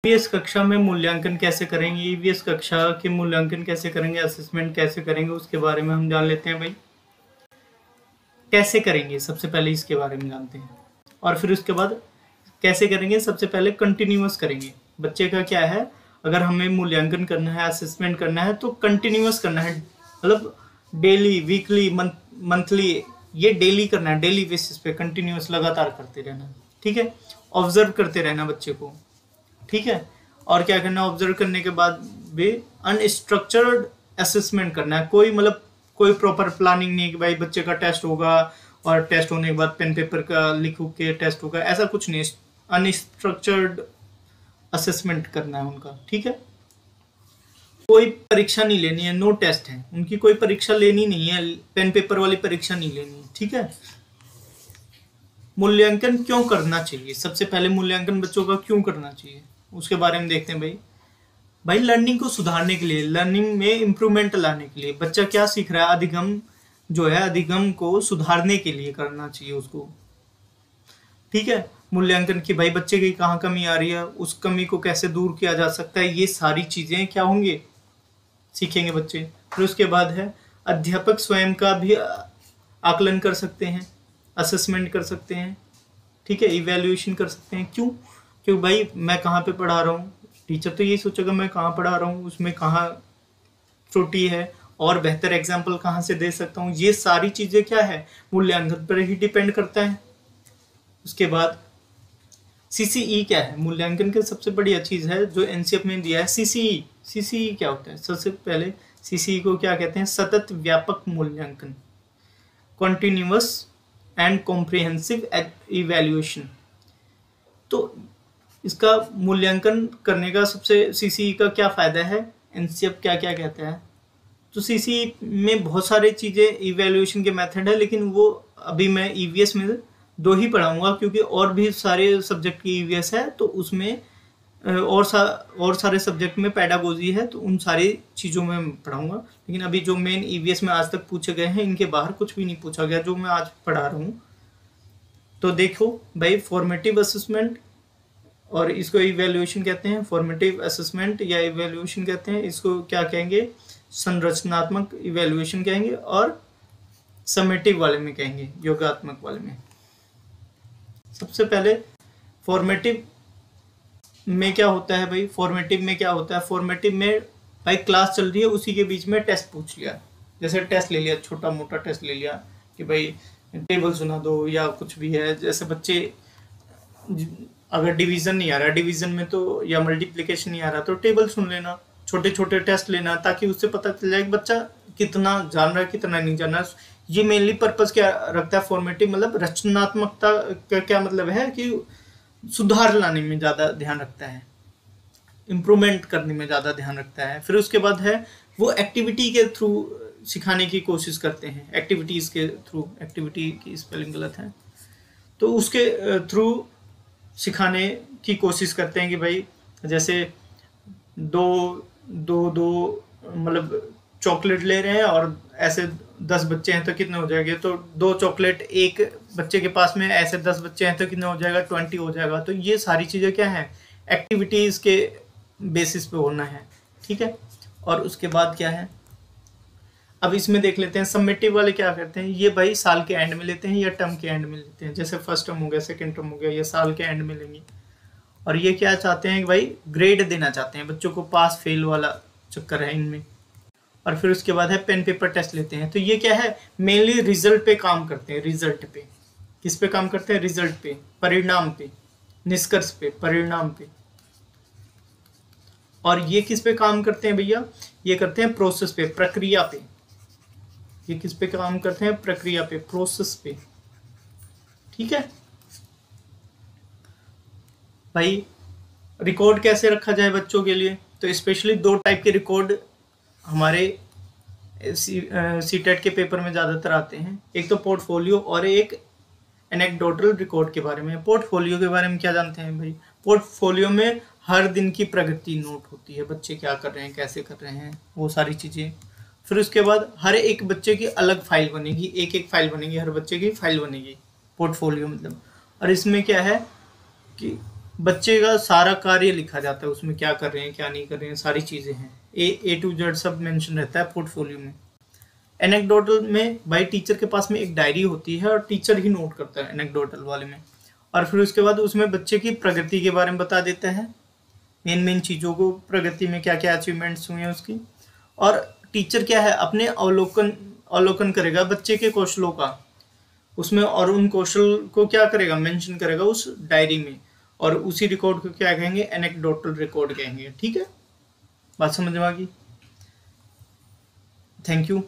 EVS कक्षा में मूल्यांकन कैसे करेंगे, ईवीएस कक्षा के मूल्यांकन कैसे करेंगे, असेसमेंट कैसे करेंगे, उसके बारे में हम जान लेते हैं भाई। कैसे करेंगे सबसे पहले इसके बारे में जानते हैं, और फिर उसके बाद कैसे करेंगे। सबसे पहले कंटिन्यूअस करेंगे। बच्चे का क्या है, अगर हमें मूल्यांकन करना है, असेसमेंट करना है तो कंटिन्यूअस करना है, मतलब डेली, वीकली, मंथली, ये डेली करना है, डेली बेसिस पे कंटिन्यूअस लगातार करते रहना। ठीक है, ऑब्जर्व करते रहना बच्चे को। ठीक है, और क्या करना, ऑब्जर्व करने के बाद भी अनस्ट्रक्चर्ड असेसमेंट करना है। कोई प्रॉपर प्लानिंग नहीं है कि भाई बच्चे का टेस्ट होगा और टेस्ट होने के बाद पेन पेपर का लिख के टेस्ट होगा, ऐसा कुछ नहीं। अनस्ट्रक्चर्ड असेसमेंट करना है उनका। ठीक है, कोई परीक्षा नहीं लेनी है, नो टेस्ट है उनकी, कोई परीक्षा लेनी नहीं है, पेन पेपर वाली परीक्षा नहीं लेनी है। ठीक है, मूल्यांकन क्यों करना चाहिए, सबसे पहले मूल्यांकन बच्चों का क्यों करना चाहिए उसके बारे में देखते हैं भाई लर्निंग को सुधारने के लिए, लर्निंग में इम्प्रूवमेंट लाने के लिए। बच्चा क्या सीख रहा है, अधिगम को सुधारने के लिए करना चाहिए उसको। ठीक है, मूल्यांकन की भाई बच्चे की कहाँ कमी आ रही है, उस कमी को कैसे दूर किया जा सकता है, ये सारी चीजें क्या होंगे, सीखेंगे बच्चे। फिर उसके बाद है अध्यापक स्वयं का भी आकलन कर सकते हैं, असेसमेंट कर सकते हैं। ठीक है, इवैल्यूएशन कर सकते हैं। क्यों भाई मैं कहाँ पे पढ़ा रहा हूँ, टीचर तो यही सोचेगा मैं कहाँ पढ़ा रहा हूँ, उसमें कहाँ त्रुटि है और बेहतर एग्जाम्पल कहाँ से दे सकता हूँ। ये सारी चीजें क्या है, मूल्यांकन पर ही डिपेंड करता है। उसके बाद सीसीई क्या है, मूल्यांकन की सबसे बढ़िया चीज है जो एनसीएफ में दिया है, सीसीई। सीसीई क्या होता है, सबसे पहले सीसीई को क्या कहते हैं, सतत व्यापक मूल्यांकन, कॉन्टिन्यूअस एंड कॉम्प्रिहेंसिव इवैल्यूएशन। तो इसका मूल्यांकन करने का सबसे सीसीई का क्या फायदा है, एनसीएफ क्या क्या कहता है। तो सीसीई में बहुत सारी चीजें इवैल्यूएशन के मेथड है, लेकिन वो अभी मैं ईवीएस में 2 ही पढ़ाऊंगा, क्योंकि और भी सारे सब्जेक्ट की ईवीएस है, तो उसमें और सारे सब्जेक्ट में पेडागोजी है, तो उन सारी चीज़ों में पढ़ाऊंगा। लेकिन अभी जो मेन ईवीएस में आज तक पूछे गए हैं, इनके बाहर कुछ भी नहीं पूछा गया जो मैं आज पढ़ा रहा हूँ। तो देखो भाई, फॉर्मेटिव असेसमेंट, और इसको इवैल्यूएशन कहते हैं, फॉर्मेटिव असेसमेंट या इवैल्यूएशन कहते हैं। इसको क्या कहेंगे, संरचनात्मक इवैल्यूएशन कहेंगे, और समेटिव वाले में कहेंगे, योगात्मक वाले में। सबसे पहले फॉर्मेटिव में क्या होता है भाई, फॉर्मेटिव में भाई क्लास चल रही है, उसी के बीच में टेस्ट पूछ लिया, जैसे टेस्ट ले लिया, छोटा मोटा टेस्ट ले लिया कि भाई टेबल सुना दो या कुछ भी है। जैसे बच्चे अगर डिवीजन नहीं आ रहा, डिवीजन में तो, या मल्टीप्लिकेशन नहीं आ रहा, तो टेबल सुन लेना, छोटे छोटे टेस्ट लेना, ताकि उससे पता चल जाए कि बच्चा कितना जान रहा है कितना नहीं जान रहा। ये मेनली पर्पस क्या रखता है, फॉर्मेटिव मतलब रचनात्मकता का क्या मतलब है कि सुधार लाने में ज़्यादा ध्यान रखता है, इम्प्रूवमेंट करने में ज़्यादा ध्यान रखता है। फिर उसके बाद है वो एक्टिविटी के थ्रू सिखाने की कोशिश करते हैं, एक्टिविटीज़ के थ्रू, एक्टिविटी की स्पेलिंग गलत है, तो उसके थ्रू सिखाने की कोशिश करते हैं कि भाई जैसे दो मतलब चॉकलेट ले रहे हैं और ऐसे 10 बच्चे हैं तो कितने हो जाएंगे, तो 2 चॉकलेट एक बच्चे के पास में, ऐसे 10 बच्चे हैं तो कितने हो जाएगा, 20 हो जाएगा। तो ये सारी चीज़ें क्या हैं, एक्टिविटीज के बेसिस पे होना है। ठीक है, और उसके बाद क्या है, अब इसमें देख लेते हैं समेटिव वाले क्या करते हैं। ये भाई साल के एंड में लेते हैं या टर्म के एंड में लेते हैं, जैसे फर्स्ट टर्म हो गया, सेकेंड टर्म हो गया, ये साल के एंड में लेंगे। और ये क्या चाहते हैं कि भाई ग्रेड देना चाहते हैं, बच्चों को पास फेल वाला चक्कर है इनमें। और फिर उसके बाद है पेन पेपर टेस्ट लेते हैं। तो ये क्या है, मेनली रिजल्ट पे काम करते हैं, रिजल्ट पे। किस पे काम करते हैं, रिजल्ट पे, परिणाम पे, निष्कर्ष पे, परिणाम पे। और ये किस पे काम करते हैं भैया, ये करते हैं प्रोसेस पे, प्रक्रिया पे। ये किस पे काम करते हैं, प्रक्रिया पे, प्रोसेस पे। ठीक है भाई, रिकॉर्ड कैसे रखा जाए बच्चों के लिए, तो स्पेशली 2 टाइप के रिकॉर्ड हमारे सीटेट के पेपर में ज़्यादातर आते हैं। एक तो पोर्टफोलियो और एक एनेक्डोटल रिकॉर्ड के बारे में। पोर्टफोलियो के बारे में क्या जानते हैं भाई, पोर्टफोलियो में हर दिन की प्रगति नोट होती है, बच्चे क्या कर रहे हैं, कैसे कर रहे हैं, वो सारी चीज़ें। फिर उसके बाद हर एक बच्चे की अलग फाइल बनेगी, एक फाइल बनेगी, हर बच्चे की फाइल बनेगी पोर्टफोलियो मतलब। और इसमें क्या है कि बच्चे का सारा कार्य लिखा जाता है, उसमें क्या कर रहे हैं क्या नहीं कर रहे हैं सारी चीज़ें हैं, ए टू जेड सब मेंशन रहता है पोर्टफोलियो में। एनेक्डोटल में भाई टीचर के पास में एक डायरी होती है और टीचर ही नोट करता है एनेक्डोटल वाले में, और फिर उसके बाद उसमें बच्चे की प्रगति के बारे में बता देता है, मेन चीज़ों को, प्रगति में क्या क्या अचीवमेंट्स हुए हैं उसकी। और टीचर क्या है अपने अवलोकन करेगा बच्चे के कौशलों का उसमें, और उन कौशल को क्या करेगा मेंशन करेगा उस डायरी में, और उसी रिकॉर्ड को क्या कहेंगे एनेक्डोटल रिकॉर्ड कहेंगे। ठीक है, बात समझ में आ गई? थैंक यू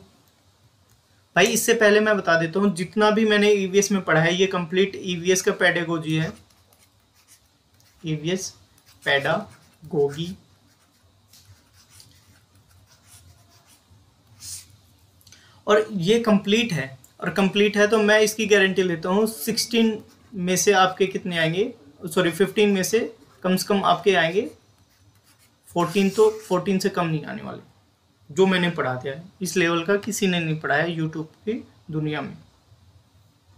भाई। इससे पहले मैं बता देता हूँ जितना भी मैंने ईवीएस में पढ़ा है ये कंप्लीट ईवीएस का पेडागोजी है, ईवीएस पेडागोगी। और ये कंप्लीट है, और कंप्लीट है तो मैं इसकी गारंटी लेता हूँ 16 में से आपके कितने आएंगे, सॉरी 15 में से कम आपके आएंगे 14, तो 14 से कम नहीं आने वाले। जो मैंने पढ़ा दिया है इस लेवल का किसी ने नहीं पढ़ाया यूट्यूब की दुनिया में।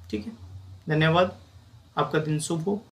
ठीक है, धन्यवाद, आपका दिन शुभ हो।